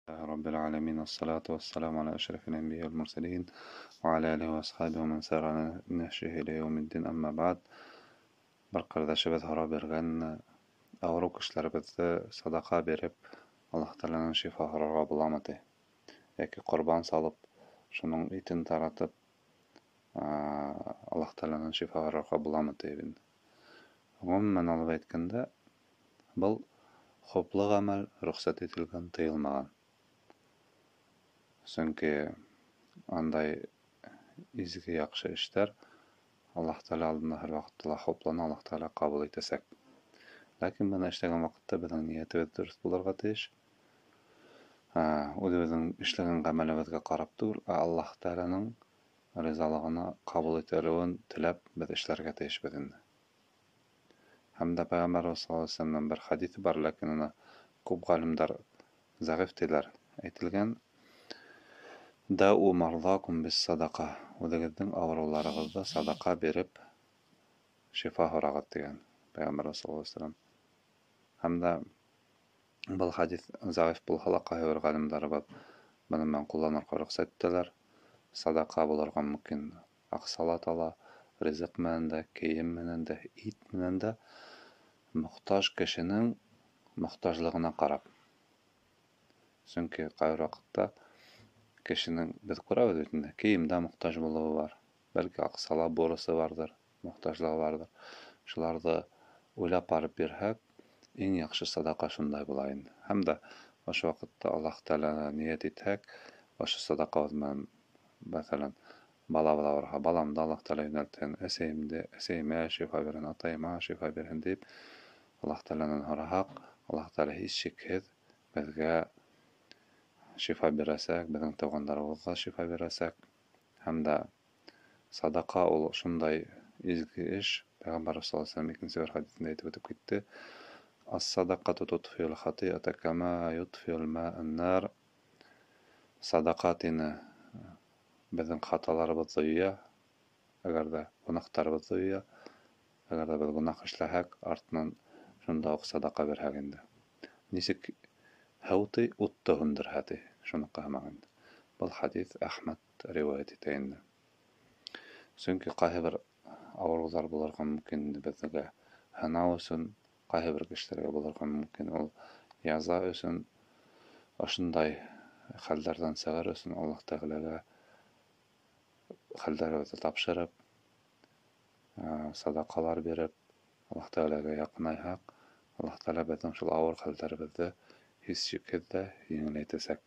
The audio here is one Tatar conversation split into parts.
رب العالمين، الصلاة والسلام على أشرف الأنبياء والمرسلين وعلى آله وأصحابه ومن سار على نهجه إلى يوم الدين. أما بعد، barkardaşybız hara awruk işlerbizde sadaka berip Allah Taalanyň şifalara bulamady. Ýa-ki qurban salyp şonuň itini taratyp Allah Taalanyň şifalara bulamady. Umuman alyp aýtkanda, bu hoply amal ruhsat etilgen, tyýylmagan. Çünki anday izgi ýakşy işler Allah Taala aldyna her wagtda hoplany Allah Taala kabul etesek. Lakin buna işlegen wagtda biziň niýetimiz dürüst bolarga tiýiş. Özümiziň işlegen gamalybyzga garap dur, Allah Taalanyň ryzalygyna kabul eteligin tilep biz işlerge tiýiş bizinde. Hamda Peýgamber sallallahu aleyhi ve sellem'den bir hadis bar, lakin ona köp galimler zagyf diler. Aýtylgan: "Da'u mardakum bis sadaqa." Özüňizdiň awrularyňyzda sadaka berip şifa horagat diýen Peýgamber sallallahu aleyhi ve sellem. Hamda bu hadis zagyf bolsa-da gaýry galimler bar. Bunu men kullanarga ruhsat etdiler. Sadaka bolarga mümkin aksalat ala, rızık menende, keyim menende, it menende muhtaç kişinin muhtaçlığına qarap. Çünki gaýry wagtda kişinin biz görabys ötünde keyimde muhtaç bolugy bar. Belki aksala borusy bardyr, muhtaçlygy bardyr. Şulardy oýlap baryp berhek, en ýakşy sadaka şunday bolaýyn. Hamda oşo wagtda Allah Taala niýet etsek, oşo sadaka bilen masalan balamda Allah Taala ýöneltgen, eseýime şifa beren, ataýyma şifa beren diýip Allah Taalanyň hak, Allah Taala hiç şeksiz bizge şifa berasek, biziň toganlarymyza şifa berasek, hamda sadaka ol şunday izgi iş. Peýgamber sallallahu aleyhi ve sellem ikinji bir hadisinde aýtyp ötüp gitdi. As-sadaqatu tutfi'ul hati'ata kama yutfi'ul ma'an nar. Sadaqatyny biziň hatalarymyzy ýa, agarda günahlarymyzy ýa, agarda biz günah işlähek, artyndan şunda ok sadaka berheginde. Nisik hawty utda hündir hadi, şunu qahmagyn. Bu hadis Ahmed riwayet etýändir. Çünki gaýhy bir awrulary bolarga mümkin bizge hana olsun, gaýhy bir kişilerge bolarga mümkin ol ýaza ösün, aşynday hallardan sagar ösün Allah Taalaga hallarybızı tapşyryp, sadakalar berip Allah Taalaga ýakynaýhak, Allah Taala biziň şol awry hallarybızdy hiç şekilde ýeňiletesek.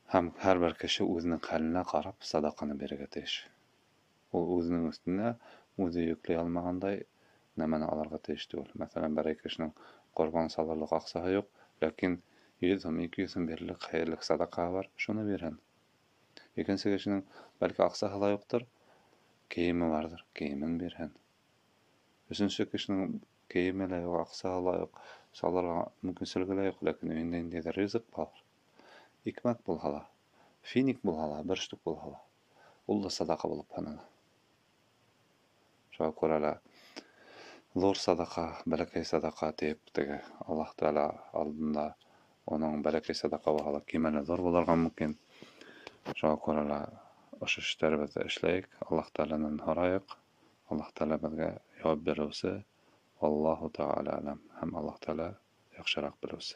Hem her bir kişi özüniň haline garap sadakany berge tiýiş. Ol özüniň üstüne özü ýükleýe almaganday nämeni alarga tiýiş degil. Mesalan, bir kişiniň gurban salarlyk aksahy ýok, lakin 100-200 berillik haýyrlyk sadaka bar, şunu beren. Ikinci kişinin belki aksahy ýokdur, keyimi bardyr, keyimin beren. Üçüncü kişinin keyimi ýok, aksahy ýok, salarga mümkinçiligi ýok, lakin öňünde rızık bar. Ikmat bolhala, finik bolhala, birşlik bolhala. Ol da sadaka bolup hanana. Şoňa görä zor sadaka, bereketli sadaka diýip tege Allah Taala aldynda onuň bereketli sadaka bolhala kimene zor bolarga mümkin. Şoňa görä oşo işleribizde işleyik, Allah Taalanyň horaýyk, Allah Taala bizge ýok berýärse, Allahu Taala alam, hem Allah Taala ýakşyrak bilýär.